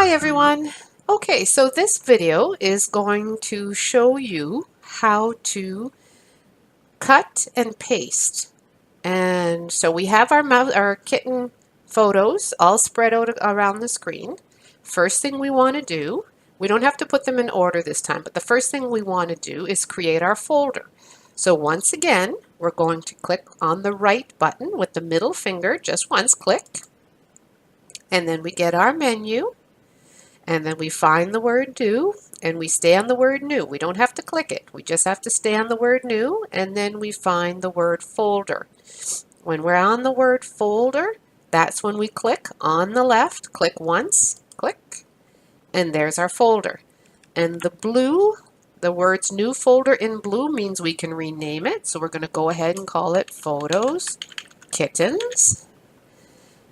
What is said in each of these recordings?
Hi everyone. Okay, so this video is going to show you how to cut and paste. And so we have our kitten photos all spread out around the screen. First thing we want to do, we don't have to put them in order this time, but the first thing we want to do is create our folder. So once again, we're going to click on the right button with the middle finger, just once click, and then we get our menu. And then we find the word new and we stay on the word new. We don't have to click it. We just have to stay on the word new and then we find the word folder. When we're on the word folder, that's when we click on the left, click once, click, and there's our folder. And the blue, the words new folder in blue means we can rename it. So we're going to go ahead and call it Photos Kittens.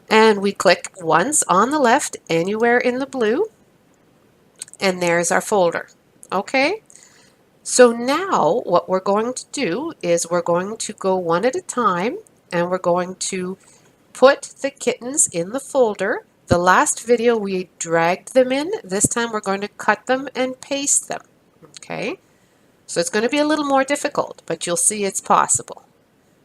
And we click once on the left anywhere in the blue. And there's our folder. Okay, so now what we're going to do is we're going to go one at a time and we're going to put the kittens in the folder. The last video we dragged them in. This time we're going to cut them and paste them. Okay, so it's going to be a little more difficult, but you'll see it's possible.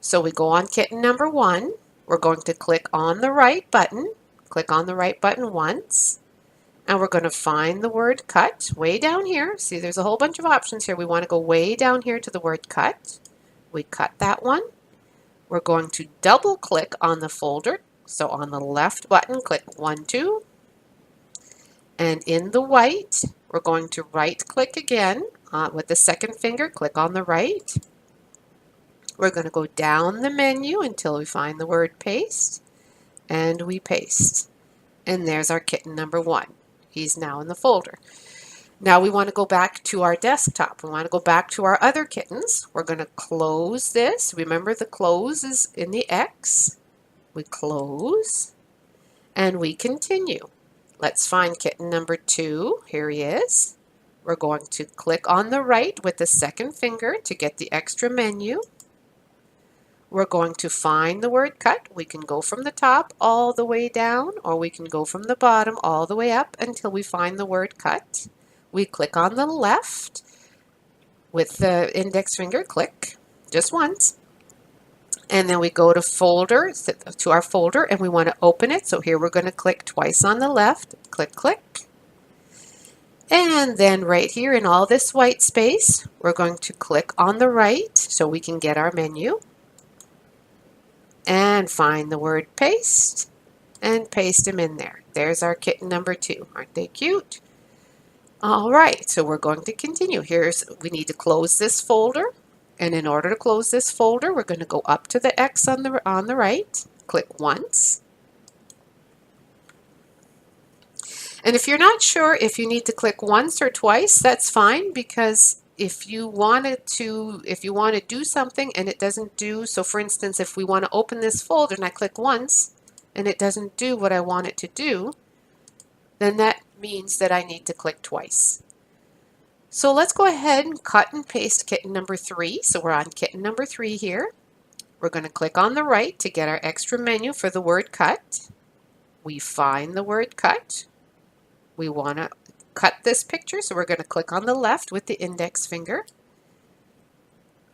So we go on kitten number 1. We're going to click on the right button. Click on the right button once. And we're going to find the word cut way down here. See, there's a whole bunch of options here. We want to go way down here to the word cut. We cut that one. We're going to double click on the folder. So on the left button, click 1, 2. And in the white, we're going to right click again with the second finger. Click on the right. We're going to go down the menu until we find the word paste. And we paste. And there's our kitten number 1. He's now in the folder. Now we want to go back to our desktop. We want to go back to our other kittens. We're going to close this. Remember, the close is in the X. We close and we continue. Let's find kitten number 2. Here he is. We're going to click on the right with the second finger to get the extra menu. We're going to find the word cut. We can go from the top all the way down, or we can go from the bottom all the way up until we find the word cut. We click on the left with the index finger, click just once. And then we go to folder, to our folder, and we want to open it. So here we're going to click twice on the left, click, click. And then right here in all this white space, we're going to click on the right so we can get our menu. And find the word paste and paste them in there. There's our kitten number 2. Aren't they cute? All right, so we're going to continue. We need to close this folder. And in order to close this folder, we're going to go up to the X on the right. Click once. And if you're not sure if you need to click once or twice, that's fine, because if you want to do something and it doesn't do, so for instance, if we want to open this folder and I click once and it doesn't do what I want it to do, then that means that I need to click twice. So let's go ahead and cut and paste kitten number 3. So we're on kitten number 3 here. We're going to click on the right to get our extra menu for the word cut. We find the word cut. We want to cut this picture, so we're going to click on the left with the index finger.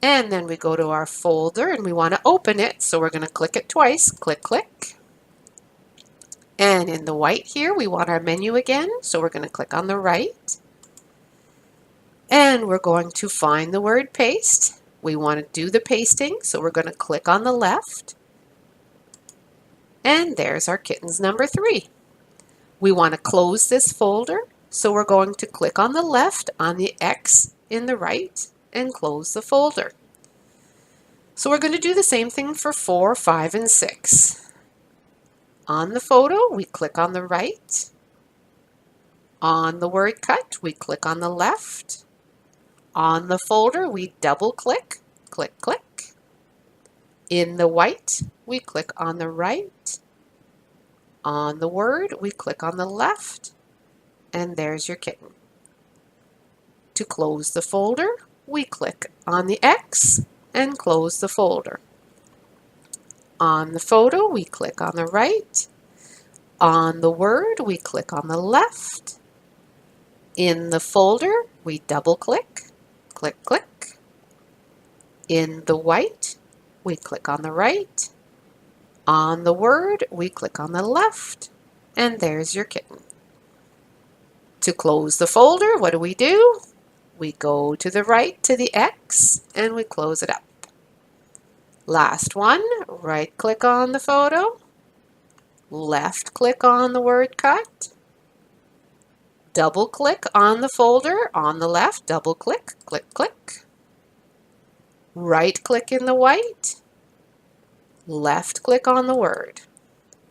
And then we go to our folder and we want to open it, so we're going to click it twice. Click, click. And in the white here, we want our menu again, so we're going to click on the right. And we're going to find the word paste. We want to do the pasting, so we're going to click on the left. And there's our kittens number 3. We want to close this folder, so we're going to click on the left on the X in the right and close the folder. So we're going to do the same thing for 4, 5, and 6. On the photo, we click on the right. On the word cut, we click on the left. On the folder, we double click, click, click. In the white, we click on the right. On the word, we click on the left. And there's your kitten. To close the folder, we click on the X and close the folder. On the photo, we click on the right. On the word, we click on the left. In the folder, we double click, click, click. In the white, we click on the right. On the word, we click on the left. And there's your kitten. To close the folder, what do? We go to the right to the X and we close it up. Last one, right click on the photo, left click on the word cut, double click on the folder on the left, double click, click, click, right click in the white, left click on the word.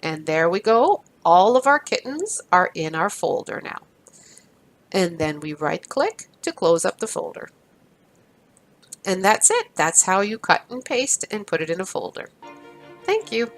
And there we go. All of our kittens are in our folder now. And then we right click to close up the folder. And that's it. That's how you cut and paste and put it in a folder. Thank you.